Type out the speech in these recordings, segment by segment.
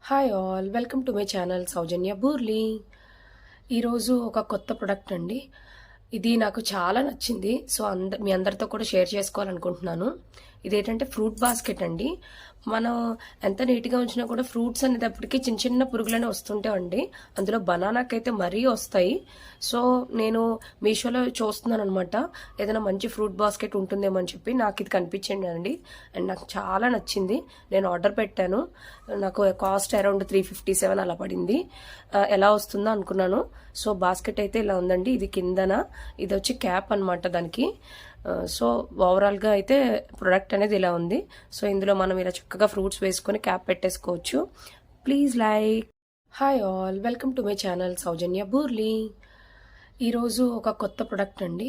Hi all welcome to my channel Soujanya Burli. ఈరోజు ఒక కొత్త ప్రొడక్ట్ అండి. ఇది నాకు చాలా నచ్చింది. సో మీ అందరితో కూడా షేర్ చేసుకోవాలనుకుంటున్నాను. ఇదేంటంటే ఫ్రూట్ బాస్కెట్ అండి. మనం ఎంత నీట్గా ఉంచినా కూడా ఫ్రూట్స్ అనేటప్పటికి చిన్న చిన్న పురుగులనే వస్తుంటాయండి. అందులో బనానాకైతే మరీ వస్తాయి. సో నేను మీషోలో చూస్తున్నాను అనమాట, ఏదైనా మంచి ఫ్రూట్ బాస్కెట్ ఉంటుందేమో అని చెప్పి నాకు ఇది కనిపించండి అండి. అండ్ నాకు చాలా నచ్చింది. నేను ఆర్డర్ పెట్టాను. నాకు కాస్ట్ అరౌండ్ 357 అలా పడింది. ఎలా వస్తుందో అనుకున్నాను. సో బాస్కెట్ అయితే ఇలా ఉందండి. ఇది కిందన ఇది వచ్చి క్యాప్ అనమాట దానికి. సో ఓవరాల్గా అయితే ప్రొడక్ట్ అనేది ఇలా ఉంది. సో ఇందులో మనం ఇలా చక్కగా ఫ్రూట్స్ వేసుకొని క్యాప్ పెట్టేసుకోవచ్చు. Please like. Hi all welcome to my channel Soujanya Burli. ఈరోజు ఒక కొత్త ప్రొడక్ట్ అండి.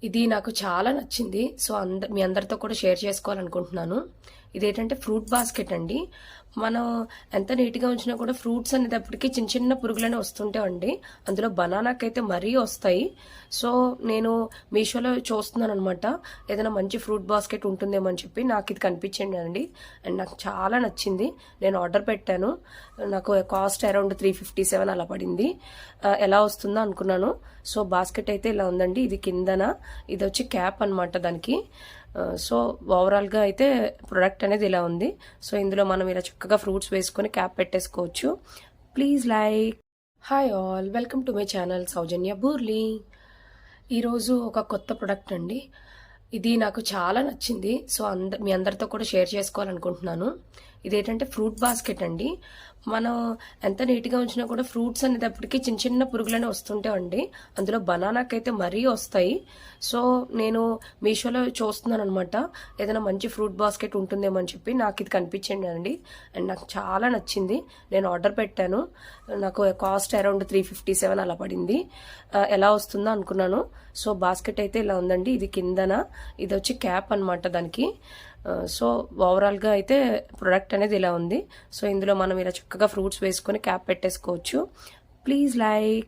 ఇది నాకు చాలా నచ్చింది. సో మీ అందరితో కూడా షేర్ చేసుకోవాలనుకుంటున్నాను. ఇదేంటంటే ఫ్రూట్ బాస్కెట్ అండి. మనం ఎంత నీట్గా ఉంచినా కూడా ఫ్రూట్స్ అనేటప్పటికి చిన్న చిన్న పురుగులనే వస్తుంటాయండి. అందులో బనానాకైతే మరీ వస్తాయి. సో నేను మీషోలో చూస్తున్నాను అనమాట, ఏదైనా మంచి ఫ్రూట్ బాస్కెట్ ఉంటుందేమో అని చెప్పి నాకు ఇది కనిపించండి అండి. అండ్ నాకు చాలా నచ్చింది. నేను ఆర్డర్ పెట్టాను. నాకు కాస్ట్ అరౌండ్ 357 అలా పడింది. ఎలా వస్తుందో అనుకున్నాను. సో బాస్కెట్ అయితే ఇలా ఉందండి. ఇది కిందన ఇది వచ్చి క్యాప్ అనమాట దానికి. సో ఓవరాల్గా అయితే ప్రొడక్ట్ అనేది ఇలా ఉంది. సో ఇందులో మనం ఇలా చక్కగా ఫ్రూట్స్ వేసుకొని క్యాప్ పెట్టేసుకోవచ్చు. Please like. Hi all welcome to my channel Soujanya Burli. ఈరోజు ఒక కొత్త ప్రొడక్ట్ అండి. ఇది నాకు చాలా నచ్చింది. సో మీ అందరితో కూడా షేర్ చేసుకోవాలనుకుంటున్నాను. ఇదేంటంటే ఫ్రూట్ బాస్కెట్ అండి. మనం ఎంత నీట్గా ఉంచినా కూడా ఫ్రూట్స్ అనేటప్పటికి చిన్న చిన్న పురుగులనే వస్తుంటాయండి. అందులో బనానాకైతే మరీ వస్తాయి. సో నేను మీషోలో చూస్తున్నాను అనమాట, ఏదైనా మంచి ఫ్రూట్ బాస్కెట్ ఉంటుందేమో అని చెప్పి నాకు ఇది కనిపించండి అండి. అండ్ నాకు చాలా నచ్చింది. నేను ఆర్డర్ పెట్టాను. నాకు కాస్ట్ అరౌండ్ 357 అలా పడింది. ఎలా వస్తుందో అనుకున్నాను. సో బాస్కెట్ అయితే ఇలా ఉందండి. ఇది కిందన ఇది వచ్చి క్యాప్ అనమాట దానికి. సో ఓవరాల్గా అయితే ప్రొడక్ట్ అనేది ఇలా ఉంది. సో ఇందులో మనం ఇలా చక్కగా ఫ్రూట్స్ వేసుకొని క్యాప్ పెట్టేసుకోవచ్చు. Please like.